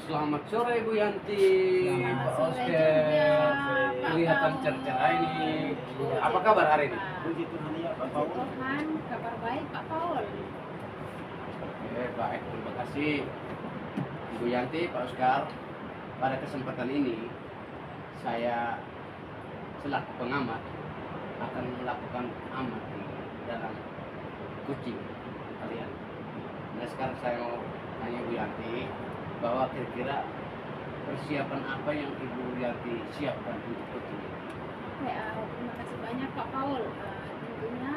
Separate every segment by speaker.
Speaker 1: Selamat sore Bu Yanti,
Speaker 2: Selamat
Speaker 1: Pak
Speaker 2: sore
Speaker 1: Oscar.
Speaker 2: juga, Pak
Speaker 1: Kelihatan
Speaker 2: Paul.
Speaker 1: cerah ini.
Speaker 2: Puji
Speaker 1: Apa kabar hari ini?
Speaker 2: Tuhan.
Speaker 3: Puji Tuhan ya Pak
Speaker 2: Puji
Speaker 3: Paul.
Speaker 2: Tuhan, kabar baik Pak Paul.
Speaker 1: Oke, baik, terima kasih Bu Yanti, Pak Oscar. Pada kesempatan ini, saya selaku pengamat akan melakukan amati dalam kucing kalian. Nah, sekarang saya mau tanya Bu Yanti bahwa kira-kira persiapan apa yang Ibu Yanti siapkan untuk kucing ini?
Speaker 2: Oke, terima kasih banyak Pak Paul. Tentunya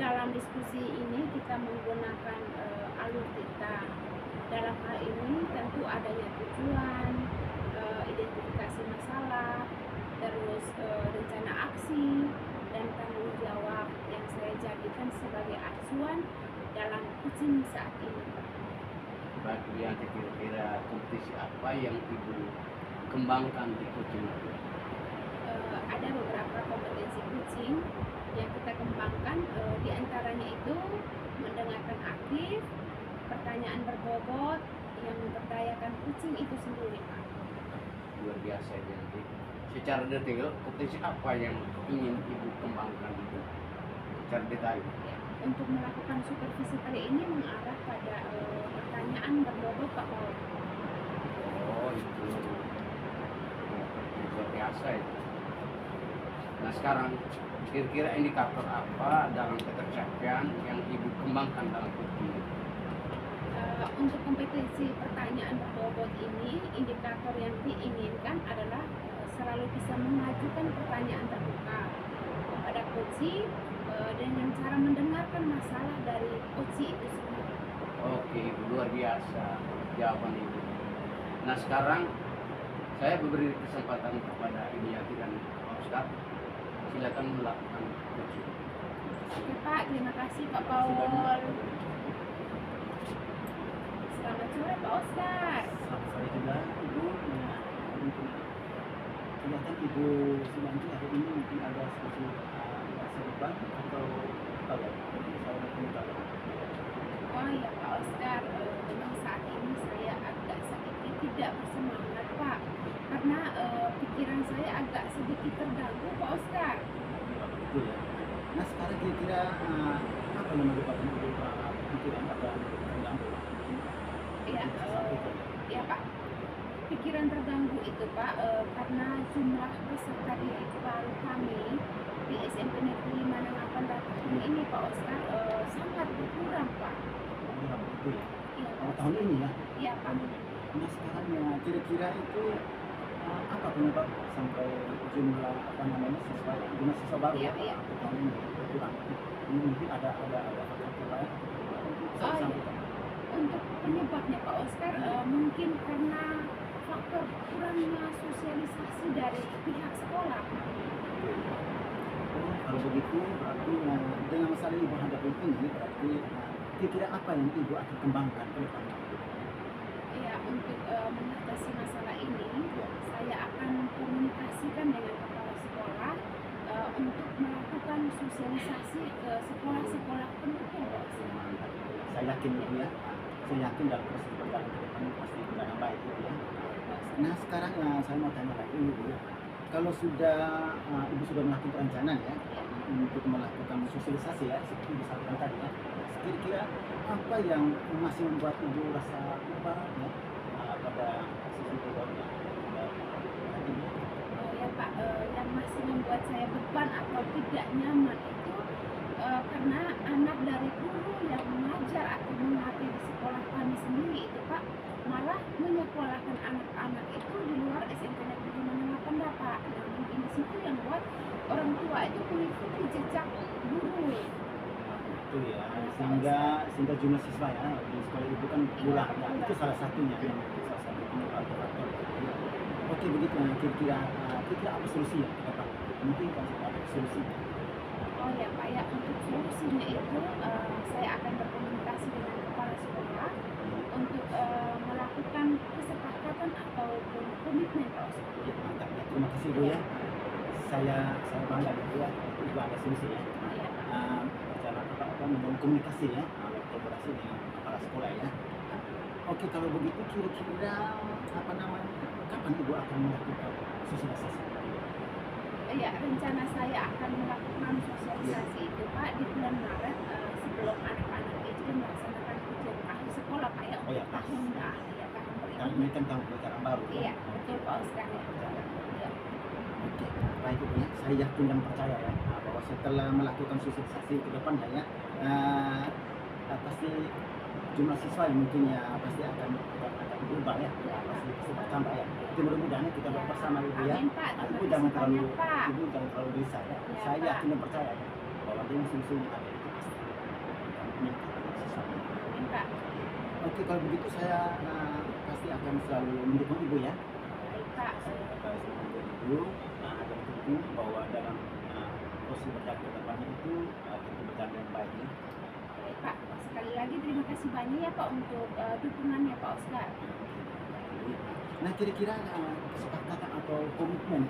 Speaker 2: dalam diskusi ini kita menggunakan alur kita. Dalam hal ini tentu adanya tujuan, identifikasi masalah, terus rencana aksi, dan tanggung jawab yang saya jadikan sebagai acuan dalam kucing saat ini.
Speaker 1: Baik Bu Yanti, kira-kira kompetisi apa yang Ibu kembangkan di kucing?
Speaker 2: Ada beberapa kompetensi kucing yang kita kembangkan, diantaranya itu mendengarkan aktif, pertanyaan berbobot yang memperdayakan kucing itu sendiri, Pak.
Speaker 1: Luar biasa Bu Yanti. Secara detail, kompetisi apa yang ingin Ibu kembangkan itu? Secara detail.
Speaker 2: Ya, untuk melakukan supervisi kali ini mengarah pada pertanyaan berbobot, Pak Paul.
Speaker 1: Oh itu luar biasa itu. Nah sekarang kira-kira indikator apa dalam ketercapaian yang Ibu kembangkan dalam kucing?
Speaker 2: Untuk kompetensi pertanyaan berbobot ini, indikator yang diinginkan adalah selalu bisa mengajukan pertanyaan terbuka kepada coach dengan cara mendengarkan masalah dari coach itu sendiri.
Speaker 1: Oke Ibu, luar biasa jawaban Ibu. Nah sekarang saya beri kesempatan kepada Ibu Yanti dan Pak Ustaz. Silakan melakukan coaching.
Speaker 2: Oke Pak, terima kasih Pak Paul. Selamat sore Pak Oscar.
Speaker 3: Selamat sore juga Ibu. Nah, untuk kelihatan Ibu Subanti hari ini mungkin ada sedikit rasa beban atau apa ya? Saya mungkin tahu.
Speaker 2: Oh iya Pak Oscar, memang saat ini saya agak sedikit tidak bersemangat Pak, karena pikiran saya agak sedikit terganggu Pak Oscar.
Speaker 3: Betul ya. Nah sekarang kira-kira apa yang menyebabkan Ibu pikiran apa terganggu?
Speaker 2: Iya, ya Pak. Pikiran terganggu itu Pak, karena jumlah peserta didik baru kami di SMP Negeri Manangapan tahun ini Pak Oscar sangat berkurang Pak.
Speaker 3: Ya, betul ya.
Speaker 2: Iya
Speaker 3: Oh,
Speaker 2: Pak.
Speaker 3: tahun ini ya.
Speaker 2: Iya Pak.
Speaker 3: Nah sekarang ya kira-kira itu apa penyebab sampai jumlah apa namanya jumlah siswa baru
Speaker 2: Iya,
Speaker 3: ya
Speaker 2: iya.
Speaker 3: tahun ini berkurang. Ini mungkin ada faktor lain untuk
Speaker 2: Oh, iya.
Speaker 3: sambutan.
Speaker 2: Untuk penyebabnya Pak Oscar mungkin karena faktor kurangnya sosialisasi dari pihak sekolah.
Speaker 3: Oh, kalau begitu berarti dengan masalah Ibu hadapi ini berarti kira-kira apa yang Ibu akan kembangkan ke depan?
Speaker 2: Ya, untuk mengatasi masalah ini, saya akan komunikasikan dengan kepala sekolah untuk melakukan sosialisasi ke sekolah-sekolah pendukung Pak Oscar.
Speaker 3: Saya yakin Ibu ya. Saya yakin dalam proses berjalan ke depan pasti dengan baik Ibu ya. Nah sekarang saya mau tanya lagi Ibu ya. Kalau sudah Ibu sudah melakukan perencanaan ya untuk melakukan sosialisasi ya seperti disampaikan tadi ya. Kira-kira apa yang masih membuat Ibu rasa lupa ya pada sisi bebannya?
Speaker 2: Ya Pak, yang masih membuat saya beban atau tidak nyaman itu karena anak dari guru yang mengajar atau mengabdi di sekolah kami sendiri itu Pak malah menyekolahkan anak-anak itu di luar SMP Negeri Manangapan Pak. Nah mungkin di situ yang buat orang tua itu mengikuti jejak guru.
Speaker 3: Itu ya, sehingga jumlah siswa ya di sekolah Ibu kan kurang ya, itu salah satunya ya, salah satu penyebab faktor. Oke begitu, nah, kira-kira apa solusinya ke depan? Mungkin kan ada solusinya.
Speaker 2: Oh ya Pak ya, untuk solusinya itu saya akan berkomunikasi dengan kepala sekolah untuk melakukan kesepakatan ataupun komitmen Pak Oscar.
Speaker 3: Ya, mantap ya. Terima kasih Bu ya. Saya bangga Bu ya. Ibu ada solusi ya.
Speaker 2: Ya Pak.
Speaker 3: Cara membangun komunikasi ya, kolaborasi dengan kepala sekolah ya. Oke, kalau begitu kira-kira apa namanya, kapan Ibu akan melakukan sosialisasi?
Speaker 2: Ya, rencana saya akan melakukan sosialisasi itu Pak di bulan Maret sebelum anak-anak itu melaksanakan ujian akhir sekolah Pak ya,
Speaker 3: Oh ya,
Speaker 2: untuk tahun ya, tahun
Speaker 3: Karena
Speaker 2: berikutnya.
Speaker 3: ini kan tahun pelajaran baru.
Speaker 2: Iya, betul Pak Oscar ya. Ya.
Speaker 3: Oke, baik Ibu ya. Saya yakin dan percaya ya bahwa setelah melakukan sosialisasi ke depan ya, pasti jumlah siswa yang mungkin ya pasti akan berubah ya, pasti bertambah ya. Jadi mudah-mudahan kita doa bersama Ibu ya.
Speaker 2: Amin Pak,
Speaker 3: Ibu
Speaker 2: terima
Speaker 3: jangan
Speaker 2: kasih
Speaker 3: terlalu
Speaker 2: banyak Pak.
Speaker 3: Ibu jangan terlalu gelisah ya.
Speaker 2: Ya,
Speaker 3: Saya
Speaker 2: Pak.
Speaker 3: yakin dan percaya ya, bahwa dengan solusi yang ada itu pasti akan meningkatkan siswa.
Speaker 2: Amin Pak.
Speaker 3: Oke, kalau begitu saya pasti akan selalu mendukung Ibu ya.
Speaker 2: Baik Pak.
Speaker 3: Saya mendukung Ibu dan tentu bahwa dalam proses berjalan ke depannya itu tentu berjalan dengan baik ya.
Speaker 2: Baik Pak. Sekali lagi terima kasih banyak ya Pak untuk dukungannya Pak Oscar.
Speaker 3: Nah, kira-kira kesepakatan atau komitmen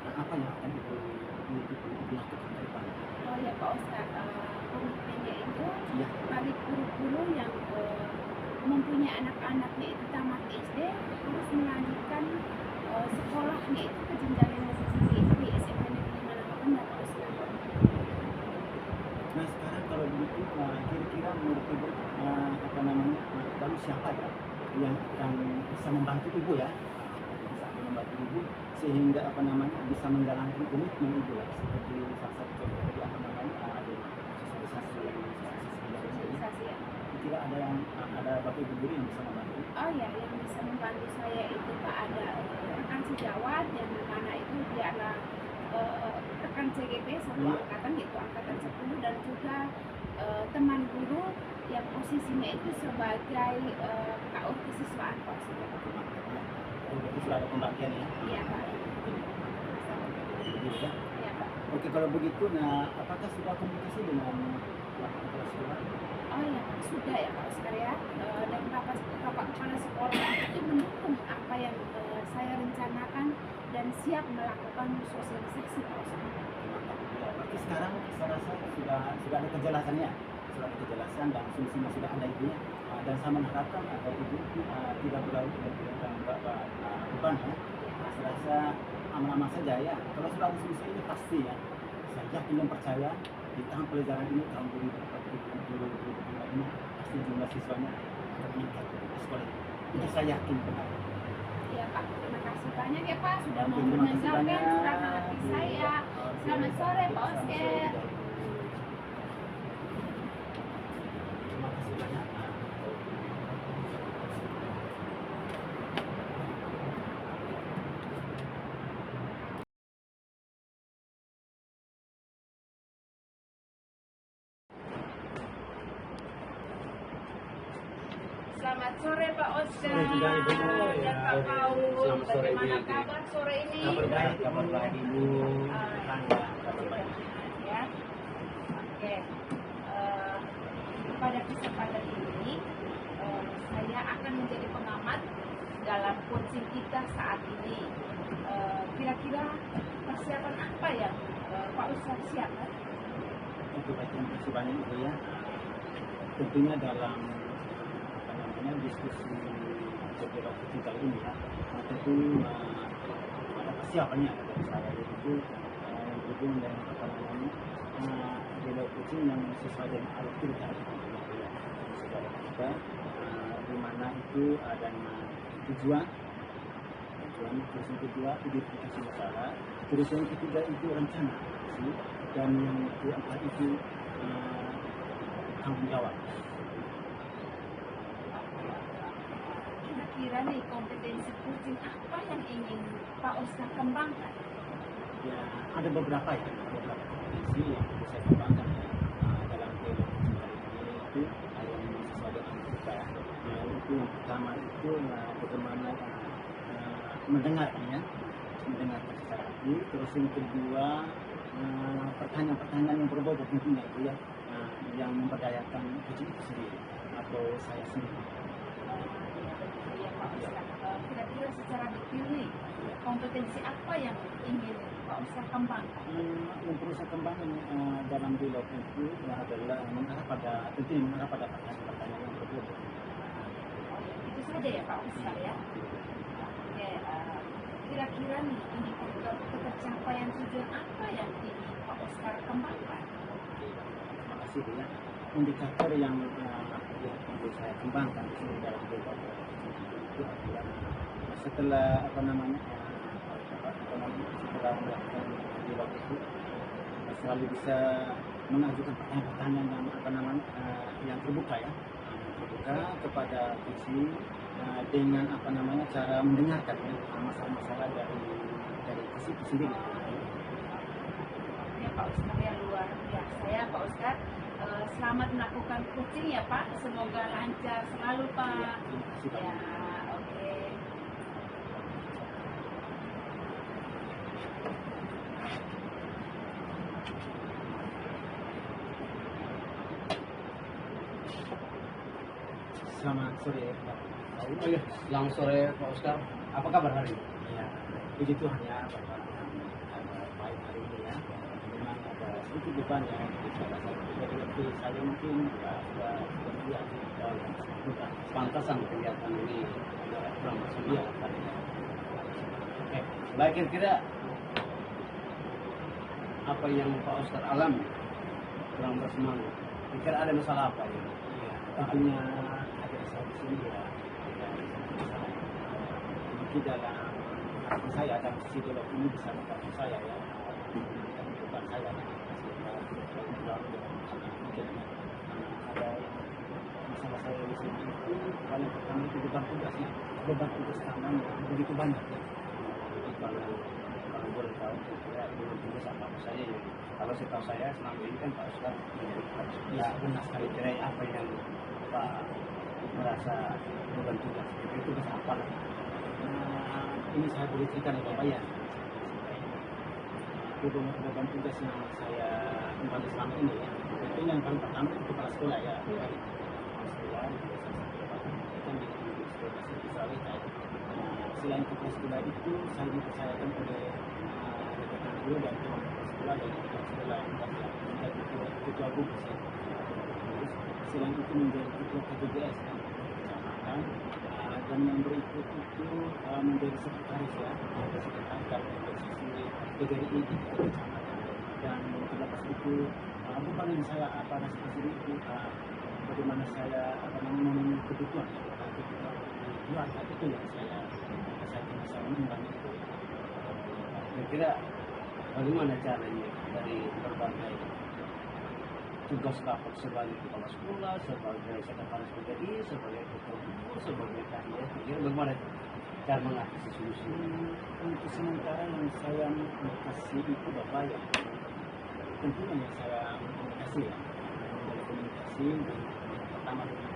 Speaker 3: apa yang akan Ibu lakukan ke depan?
Speaker 2: Oh ya Pak Oscar, komitmennya itu
Speaker 3: Ya,
Speaker 2: bagi guru-guru yang mempunyai anak-anaknya itu tamat SD harus melanjutkan sekolahnya itu ke jenjang yang lebih tinggi itu di SMP Negeri Manapun dan Pak Oscar.
Speaker 3: nah sekarang kalau begitu kira-kira menurut Ibu apa namanya lalu siapa ya yang akan bisa membantu Ibu ya, bisa membantu Ibu sehingga apa namanya bisa menjalankan komitmen Ibu ya, seperti salah satu contoh tadi apa namanya ada sosialisasi
Speaker 2: Sosialisasi ya.
Speaker 3: kira ada Bapak Ibu guru yang bisa membantu.
Speaker 2: Oh ya, yang bisa membantu saya itu Pak ada rekan sejawat yang mana itu dia adalah rekan CGP satu
Speaker 3: Iya.
Speaker 2: angkatan yaitu angkatan 10 dan juga teman guru yang posisinya itu sebagai KU kesiswaan Pak Oscar.
Speaker 3: Kalau begitu sudah ada pembagian ya.
Speaker 2: Iya Pak.
Speaker 3: Begitu ya.
Speaker 2: Iya Pak.
Speaker 3: Oke, kalau begitu, nah apakah sudah komunikasi dengan kepala sekolah?
Speaker 2: Oh ya Pak, sudah ya Pak Oscar ya. Dan Bapak Kepala Sekolah itu mendukung apa yang saya rencanakan dan siap melakukan sosialisasi Pak Oscar.
Speaker 3: Berarti sekarang saya rasa sudah ada kejelasannya, sudah ada kejelasan dan solusinya sudah ada Ibu ya. Dan saya mengharapkan agar Ibu tidak berlalu dengan beban ya. Saya rasa aman-aman saja ya. Kalau sudah ada solusi ini pasti ya. Saya yakin dan percaya di tahun pelajaran ini tahun 2025 ini pasti jumlah siswanya akan meningkat di sekolah ini. Itu saya yakin benar.
Speaker 2: Ya Pak, terima kasih banyak ya Pak sudah mau
Speaker 3: Terima kasih
Speaker 2: mendengarkan
Speaker 3: banyak.
Speaker 2: curahan hati saya. Selamat sore Pak
Speaker 3: Selamat
Speaker 2: Oscar.
Speaker 3: sore. Terima kasih banyak.
Speaker 2: Selamat sore Pak Oscar
Speaker 3: Sore juga, Ibu.
Speaker 2: dan Pak
Speaker 3: Ya,
Speaker 2: Paul.
Speaker 1: selamat sore, Ibu
Speaker 2: Bagaimana
Speaker 1: Yanti.
Speaker 2: kabar sore ini?
Speaker 3: Kabar baik Ibu. Tetangga, kabar baik.
Speaker 2: Ya. Oke. Pada kesempatan ini saya akan menjadi pengamat dalam coaching kita saat ini. Kira-kira persiapan apa yang Pak Oscar siapkan?
Speaker 3: Oke, baik, terima kasih banyak Ibu ya. Tentunya dalam apa namanya diskusi beberapa coaching kali ini ya, tentu ada persiapannya dari saya yaitu yang berhubungan dengan apa namanya beliau coaching yang sesuai dengan alur kita ya, sesuai dengan kita di mana itu adanya tujuan terus yang kedua identifikasi masalah, terus yang ketiga itu rencana aksi, dan yang keempat itu tanggung jawab.
Speaker 2: Kira-kira nih kompetensi coaching apa yang ingin Pak Oscar kembangkan?
Speaker 3: Ya, ada beberapa kompetensi yang perlu saya kembangkan ya, dalam kehidupan kali ini itu yang sesuai dengan kita. Itu yang pertama itu bagaimana mendengarkan secara aktif. Terus yang kedua pertanyaan-pertanyaan yang berbobot tentunya itu ya, yang memperdayakan coaching itu sendiri atau saya sendiri.
Speaker 2: Ya Pak Oscar, kira-kira secara detail nih kompetensi apa yang ingin Pak Oscar kembangkan?
Speaker 3: Yang perlu saya kembangkan dalam dialog itu adalah mengarah pada pertanyaan-pertanyaan yang berbobot.
Speaker 2: Itu saja ya Pak Ustaz ya. Oke, kira-kira nih indikator pencapaian tujuan apa yang ingin Pak Oscar kembangkan?
Speaker 3: Terima kasih ya. Indikator yang perlu saya kembangkan di sini dalam kehidupan itu adalah setelah setelah melakukan dialog itu selalu bisa mengajukan pertanyaan-pertanyaan yang yang terbuka ya, terbuka kepada visi dengan cara mendengarkan ya, masalah-masalah dari visi itu sendiri.
Speaker 2: Ya Pak Ustaz ya, luar biasa ya Pak Ustaz. Selamat melakukan coaching ya Pak, semoga lancar selalu Pak.
Speaker 3: Ya, terima kasih Pak.
Speaker 2: Ya, oke.
Speaker 3: Selamat sore Pak.
Speaker 1: Oh iya, selamat sore Pak Oscar. Apa kabar hari ini?
Speaker 3: Ya, puji Tuhan ya Bapak yang baik hari ini ya. Memang ada sedikit beban ya di salah satu jadi saya mungkin sudah berbuat beban.
Speaker 1: Pantasan kegiatan ini kurang
Speaker 3: Iya,
Speaker 1: bersemangat tadi. Oke, baik, kira-kira apa yang Pak Oscar alami kurang bersemangat? Kira ada masalah apa ya?
Speaker 3: iya. Tentunya ada saya di sini ya. Mungkin dalam hati saya dan sisi dialog ini bisa membantu saya ya. Bukan saya ada masalah saya di sini itu paling pertama itu beban tugasnya, beban tugas tambahan yang begitu banyak ya.
Speaker 1: Jadi kalau boleh tahu, kira belum tugas apa saja ya? Kalau setahu saya selama ini kan Pak Oscar menjadi kepala sekolah.
Speaker 3: Ya, benar sekali.
Speaker 1: Kira apa yang Pak merasa beban tugas? Itu tugas apa lah?
Speaker 3: Ini saya boleh cerita nih Bapak ya. Beban tugas yang saya emban selama ini ya. Itu yang paling pertama itu kepala sekolah ya. Kepala sekolah di desa Satu kan di sekolah Salita. Selain kepala sekolah itu saya dipercayakan oleh rekan guru dan kepala sekolah dan kepala sekolah yang ketua gugus ya. Selain itu menjadi ketua KPBS ya. Kecamatan. Dan yang berikut itu menjadi sekretaris ya, sekretaris dalam posisi PGRI di kecamatan. Dan terlepas itu bukan yang saya rasa sendiri itu bagaimana saya memenuhi kebutuhan keluarga itu yang saya membantu itu.
Speaker 1: Kira-kira bagaimana caranya dari berbagai tugas Bapak sebagai kepala sekolah, sebagai sekretaris PGRI, sebagai ketua gugus, sebagai KIS, kira bagaimana cara mengatasi solusi?
Speaker 3: Untuk sementara yang saya kasih itu Bapak ya, tentunya yang saya komunikasi ya, komunikasi pertama dengan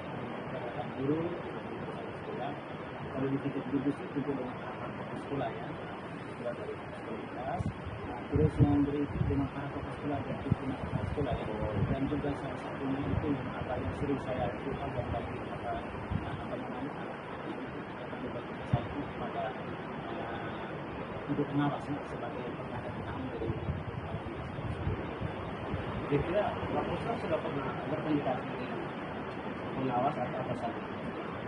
Speaker 3: rekan guru, dengan sekolah, kalau di tingkat gugus itu tentu dengan para sekolah ya, sekolah dari sekolah. Terus yang berikut dengan para kepala sekolah dan pimpinan kepala sekolah ya. Dan juga salah satunya itu yang sering saya lakukan dan bagi saya itu kepada untuk pengawas sebagai pengadaan tamu dari
Speaker 1: Kira-kira Pak Oscar sudah pernah berkomunikasi dengan pengawas atau apa saja?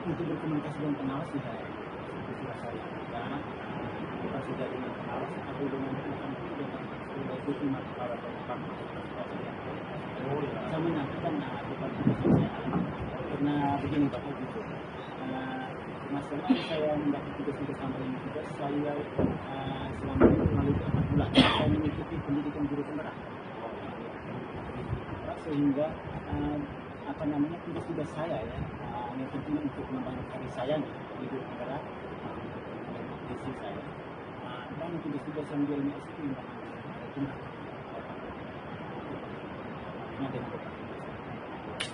Speaker 3: untuk berkomunikasi dengan pengawas sudah saya lakukan. Bukan sudah dengan pengawas atau dengan itu para saya menyampaikan kepada saya karena begini Bapak Ibu, masalah saya mendapat tugas-tugas tambahan juga saya selama melalui 4 bulan saya mengikuti pendidikan guru penggerak sehingga tugas-tugas saya ya yang penting untuk membangun karir saya di guru penggerak visi saya dan tugas-tugas yang dia ini itu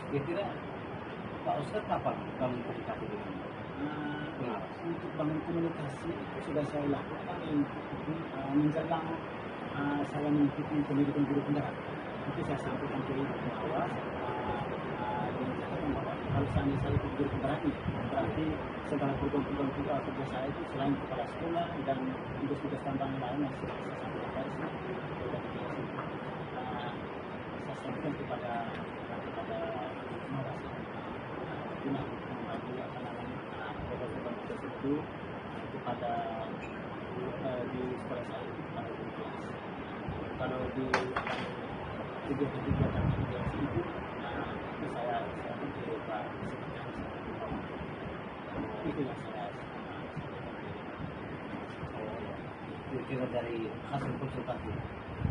Speaker 1: Kira-kira Pak Oscar kapan bangun komunikasi dengan pengawas?
Speaker 3: untuk bangun komunikasi itu sudah saya lakukan menjelang saya mengikuti pendidikan guru penggerak. Itu saya sampaikan ke ibu pengawas dengan catatan bahwa kalau saya ikut guru penggerak ini berarti segala program-program kerja saya itu selain kepala sekolah dan tugas-tugas tambahan lain yang saya sampaikan dari sini saya sampaikan kepada pengawas guna membagi itu kepada di sekolah saya itu kepada guru kelas. Kalau di kegiatan-kegiatan kegiatan itu, itu saya ke Pak itu yang saya
Speaker 1: kira dari hasil konsultasi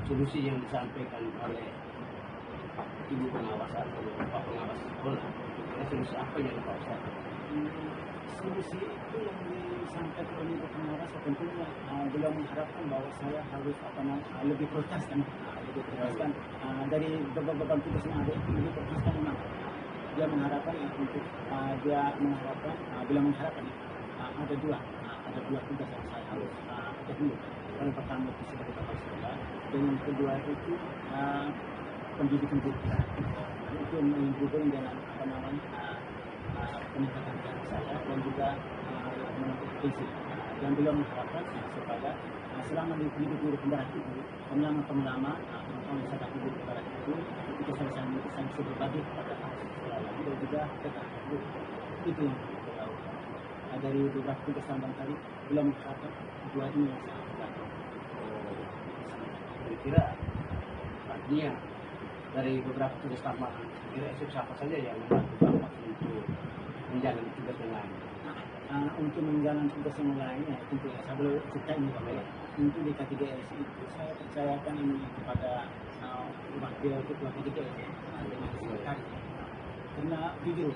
Speaker 1: solusi yang disampaikan oleh ibu pengawas atau pak pengawas sekolah, kira solusi apa yang Pak Ustaz?
Speaker 3: Solusi itu yang disampaikan oleh Ibu Pengawas tentunya beliau mengharapkan bahwa saya harus lebih protes kan, dari beban tugas yang ada itu lebih protes kan memang. Dia mengharapkan untuk beliau mengharapkan ada dua tugas yang saya harus dulu. Yang pertama itu sebagai kepala sekolah, dan yang kedua itu pendidikan guru. Itu yang berhubungan dengan peningkatan saya dan juga menuntut prinsip. Dan beliau mengharapkan supaya selama di guru pembarah itu pengalaman yang saya dapat guru pembarah itu saya bisa berbagi kepada sekolah lain dan juga dekat guru. Itu yang beliau dari beberapa tugas tambang tadi beliau mengharapkan dua ini yang saya lakukan.
Speaker 1: Kira-kira artinya dari beberapa tugas tambahan, kira siapa saja yang membantu Bapak untuk menjalani tugas yang lain?
Speaker 3: Untuk menjalankan tugas yang lainnya, tentu saya boleh cerita ini Pak ya. Untuk di K3S itu saya percayakan ini kepada wakil ketua K3S dengan sekretari. Karena jujur,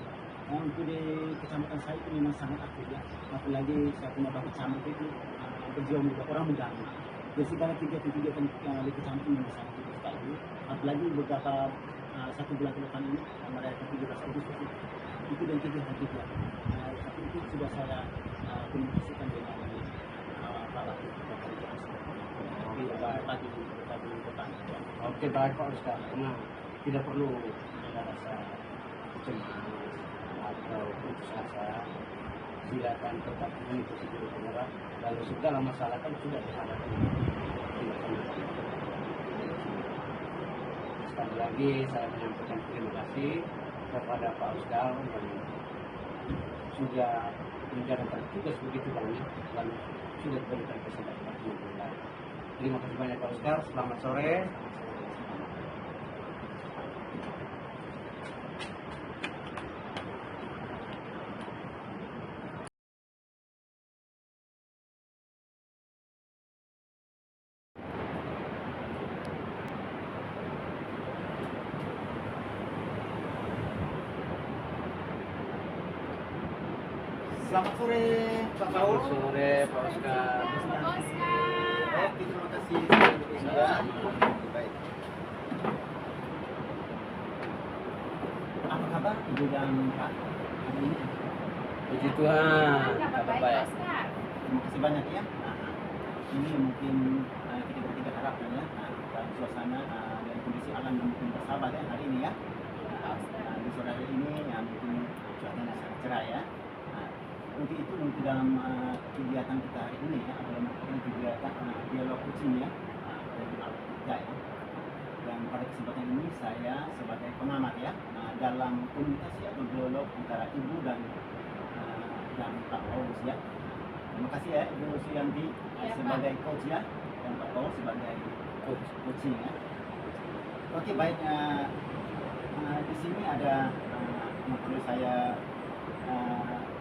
Speaker 3: untuk di kecamatan saya itu memang sangat aktif ya. Apalagi saya punya bapak camat itu berjuang juga orang muda. Jadi segala kegiatan di kecamatan memang sangat aktif sekali. Apalagi beberapa satu bulan ke depan ini merayakan 17 Agustus itu dan kegiatan-kegiatan. Itu sudah saya komunikasikan dengan para tadi depan.
Speaker 1: Oke, baik Pak Ustaz. Nah, tidak perlu merasa cemas atau putus asa. Silakan tetap mengikuti guru penggerak. Lalu segala masalah kan sudah dihadapi. Sekali lagi saya menyampaikan terima kasih kepada Pak Ustaz yang sudah menjalankan tugas begitu banyak dan sudah diberikan kesempatan untuk terima kasih banyak Pak Ustaz. Selamat sore.
Speaker 3: Selamat sore Pak Paul.
Speaker 1: Selamat sore Pak Ustaz.
Speaker 2: Pak Oscar.
Speaker 3: Oke, terima kasih sudah baik. Apa kabar Ibu dan Pak hari ini?
Speaker 1: Puji Tuhan.
Speaker 2: Kabar baik Pak Oscar.
Speaker 3: Terima kasih banyak ya. Ini mungkin kita bertiga harapkan ya, dan suasana dan kondisi alam yang mungkin bersahabat ya hari ini ya.
Speaker 2: Pak Oscar.
Speaker 3: Di sore hari ini ya mungkin cuacanya sangat cerah ya. Untuk itu untuk dalam kegiatan kita hari ini ya adalah merupakan kegiatan dialog kucing ya dari alat kita ya. Dan pada kesempatan ini saya sebagai pengamat ya dalam komunikasi atau dialog antara ibu dan Pak Paulus ya. Terima kasih ya Ibu Suyanti sebagai coach ya dan Pak Paulus sebagai coaching ya. Oke baik, di sini ada yang perlu saya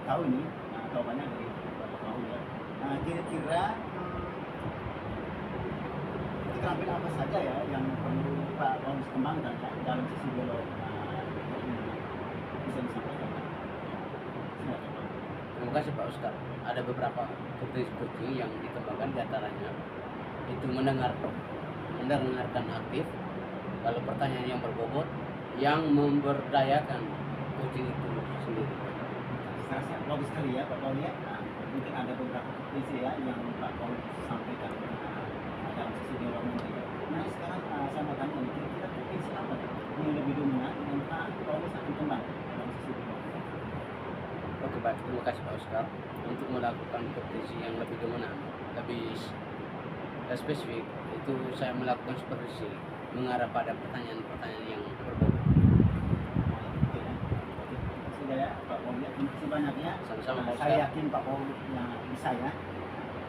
Speaker 3: tahu ini jawabannya dari Bapak Paul ya. Kira-kira keterampilan apa saja ya yang perlu Pak Paulus kembangkan ya dalam sisi dialog ini bisa disampaikan.
Speaker 1: Terima kasih Pak Ustaz. Ada beberapa kursi yang dikembangkan, diantaranya itu mendengarkan aktif, lalu pertanyaan yang berbobot, yang memberdayakan kucing itu sendiri.
Speaker 3: Saya bagus sekali ya Pak Paul ya. Mungkin ada beberapa prinsip ya yang Pak Paul sampaikan dalam sisi dialog nanti. Nah sekarang saya mau tanya kira-kira prinsip apa yang lebih dominan dan Pak Paul akan kembang dalam sisi dialog.
Speaker 1: Oke baik, terima kasih Pak Ustaz. Untuk melakukan kompetisi yang lebih dominan, lebih spesifik, itu saya melakukan supervisi mengarah pada pertanyaan-pertanyaan yang berbobot.
Speaker 3: Sudah ya Pak Paul ya, terima kasih banyak ya.
Speaker 1: Sama-sama Pak
Speaker 3: Saya
Speaker 1: Ustaz.
Speaker 3: yakin Pak Paul bisa ya.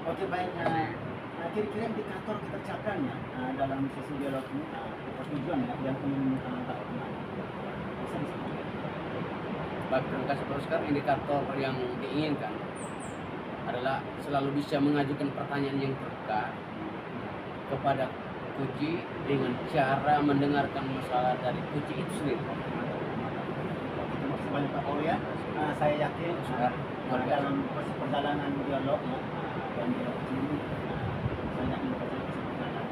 Speaker 3: Oke baik. Kira-kira indikator ketercapaiannya dalam sesi dialog ini apa tujuan ya yang ingin Pak kenal? Bisa disebutkan?
Speaker 1: Baik, terima kasih Pak Oscar. Indikator yang diinginkan adalah selalu bisa mengajukan pertanyaan yang terbuka kepada Kuci dengan cara mendengarkan masalah dari Kuci itu sendiri.
Speaker 3: Terima kasih banyak Pak Paul ya. Saya yakin dalam proses perjalanan dialog ya dan dialog ini saya yakin Bapak kesempatan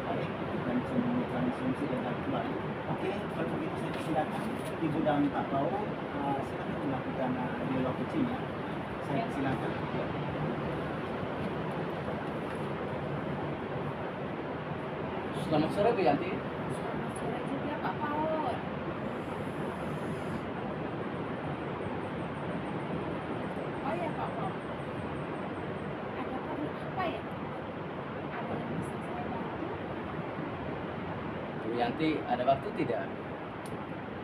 Speaker 3: baik dan bisa memberikan solusi dan jalan keluar. Oke, kalau begitu saya persilakan Ibu dan Pak Paul silakan melakukan dialog kucinya. Saya persilakan.
Speaker 1: Selamat sore Bu Yanti.
Speaker 2: Selamat sore juga Pak Paul. Oh ya Pak Paul, ada perlu apa ya? Ada yang bisa saya bantu?
Speaker 1: Bu Yanti ada waktu tidak?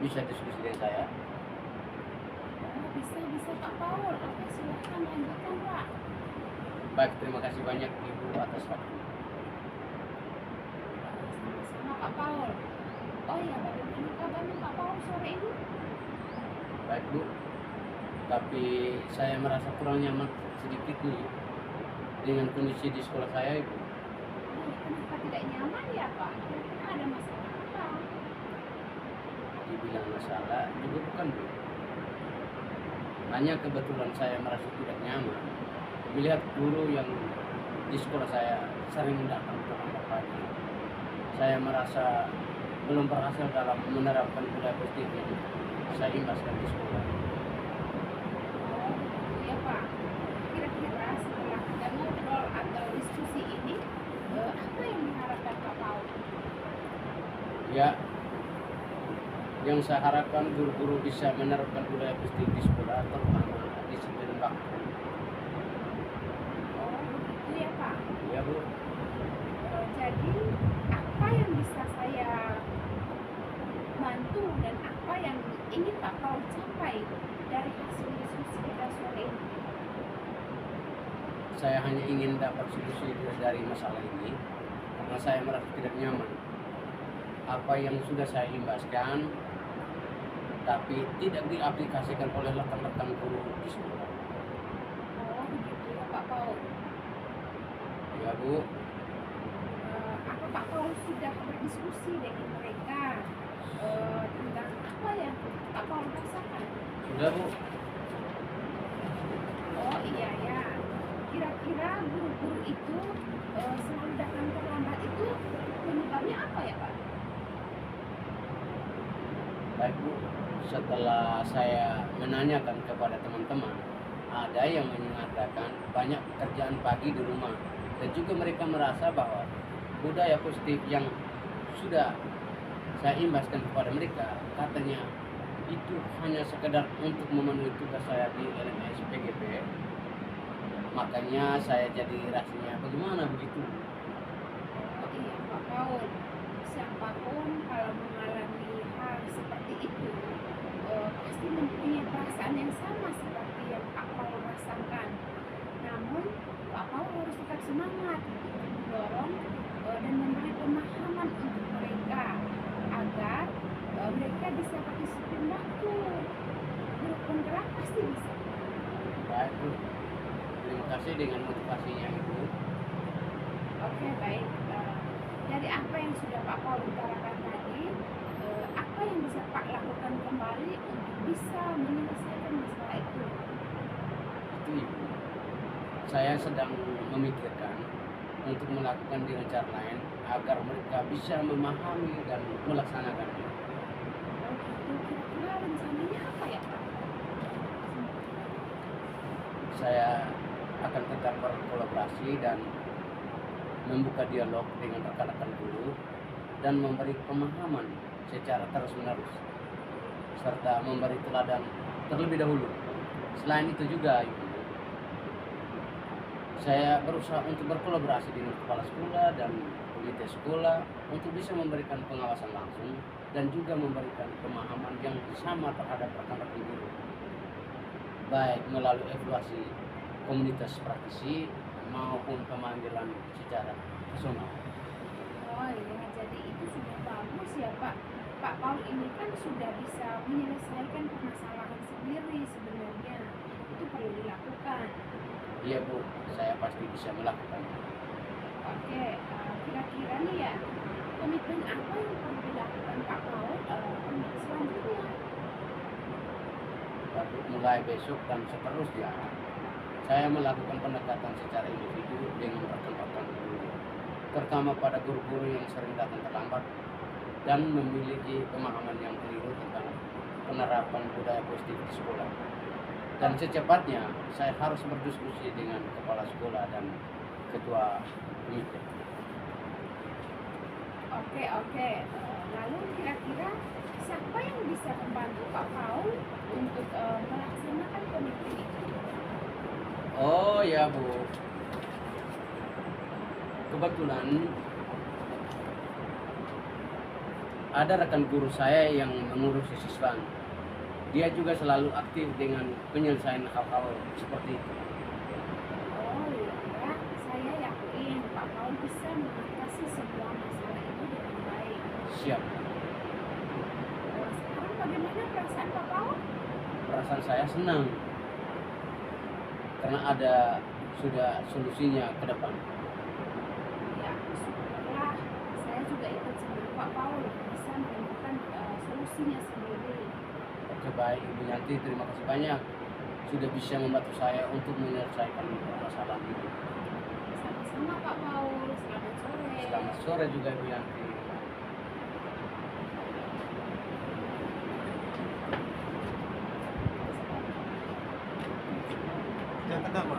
Speaker 1: Bisa diskusi dengan saya?
Speaker 2: Oh, bisa Pak Paul. Oke, silahkan lanjutkan Pak.
Speaker 1: Baik, terima kasih banyak Ibu atas waktu.
Speaker 2: Sama-sama Pak Paul. Oh ya, bagaimana kabarnya Pak Paul sore ini?
Speaker 1: Baik Bu, tapi saya merasa kurang nyaman sedikit nih dengan kondisi di sekolah saya Ibu.
Speaker 2: Oh, kenapa tidak nyaman ya Pak? Kira-kira ada masalah apa?
Speaker 1: Dibilang masalah juga bukan Bu. Hanya kebetulan saya merasa tidak nyaman melihat guru yang di sekolah saya sering datang terlambat pagi. Saya merasa belum berhasil dalam menerapkan budaya positif yang saya imbaskan di sekolah.
Speaker 2: Oh, begitu ya Pak. Kira-kira setelah kita ngobrol atau diskusi ini, apa yang diharapkan Pak Paul?
Speaker 1: Ya, yang saya harapkan guru-guru bisa menerapkan budaya positif di sekolah, terutama disiplin waktu.
Speaker 2: Oh, begitu ya Pak.
Speaker 1: Ya Bu,
Speaker 2: Jadi, apa yang bisa saya bantu dan apa yang ingin Pak Paul capai dari hasil diskusi kita sore ini?
Speaker 1: saya hanya ingin dapat solusi dari masalah ini karena saya merasa tidak nyaman. Apa yang sudah saya imbaskan tapi tidak diaplikasikan oleh rekan-rekan guru di sekolah.
Speaker 2: Oh, begitu ya Pak Paul.
Speaker 1: Ya Bu,
Speaker 2: Apa Pak Paul sudah berdiskusi dengan mereka tentang apa yang Pak Paul rasakan?
Speaker 1: sudah Bu.
Speaker 2: Oh iya ya, kira-kira guru-guru itu selalu datang terlambat itu penyebabnya apa ya Pak?
Speaker 1: Baik Bu, setelah saya menanyakan kepada teman-teman, ada yang mengatakan banyak pekerjaan pagi di rumah dan juga mereka merasa bahwa budaya positif yang sudah saya imbaskan kepada mereka katanya itu hanya sekedar untuk memenuhi tugas saya di LMS PGP. Makanya saya jadi rasanya bagaimana begitu.
Speaker 2: Oh iya Pak Paul, siapapun kalau mengalami hal seperti itu pasti mempunyai perasaan yang sama seperti yang Pak Paul rasakan. Namun Pak Paul harus tetap semangat untuk mendorong dan memberi pemahaman untuk mereka agar mereka bisa berdisiplin waktu. Guru penggerak pasti bisa.
Speaker 1: Baik Bu, terima kasih dengan motivasinya Ibu.
Speaker 2: Oke baik. Dari apa yang sudah Pak Paul utarakan tadi, apa yang bisa Pak lakukan kembali untuk bisa menyelesaikan masalah itu?
Speaker 1: Itu Ibu, saya sedang memikirkan untuk melakukan dengan cara lain agar mereka bisa memahami dan melaksanakannya.
Speaker 2: Oh gitu, kira-kira rencananya apa ya Pak?
Speaker 1: Saya akan tetap berkolaborasi dan membuka dialog dengan rekan-rekan guru dan memberi pemahaman secara terus-menerus serta memberi teladan terlebih dahulu. Selain itu juga Ibu, saya berusaha untuk berkolaborasi dengan kepala sekolah dan komite sekolah untuk bisa memberikan pengawasan langsung dan juga memberikan pemahaman yang sama terhadap rekan-rekan guru. baik melalui evaluasi komunitas praktisi maupun pemanggilan secara personal.
Speaker 2: Oh iya, jadi itu sudah bagus ya Pak. Pak Paul ini kan sudah bisa menyelesaikan permasalahan sendiri sebenarnya. Itu perlu dilakukan.
Speaker 1: Iya Bu, saya pasti bisa melakukan.
Speaker 2: Oke, kira-kira nih ya, komitmen apa yang perlu dilakukan Pak Paul untuk selanjutnya?
Speaker 1: Baru mulai besok dan seterusnya, saya melakukan pendekatan secara individu dengan rekan-rekan guru, terutama pada guru-guru yang sering datang terlambat dan memiliki pemahaman yang keliru tentang penerapan budaya positif di sekolah. Dan secepatnya saya harus berdiskusi dengan kepala sekolah dan ketua komite.
Speaker 2: Oke. Lalu kira-kira siapa yang bisa membantu Pak Paul untuk melaksanakan komitmen itu?
Speaker 1: Oh ya Bu, kebetulan ada rekan guru saya yang mengurus siswa. Dia juga selalu aktif dengan penyelesaian hal-hal seperti itu.
Speaker 2: Oh iya, saya yakin Pak Paul bisa mengatasi semua masalah itu dengan baik.
Speaker 1: Siap.
Speaker 2: Sekarang bagaimana perasaan Pak Paul?
Speaker 1: Perasaan saya senang karena sudah solusinya ke depan.
Speaker 2: Ya, syukurlah. Saya juga ikut senang Pak Paul bisa menemukan solusinya sendiri.
Speaker 1: Oke baik Ibu Yanti, terima kasih banyak sudah bisa membantu saya untuk menyelesaikan permasalahan ini.
Speaker 2: Sama-sama Pak Paul. Selamat sore.
Speaker 1: Selamat sore juga Ibu Yanti.
Speaker 3: Yang pertama,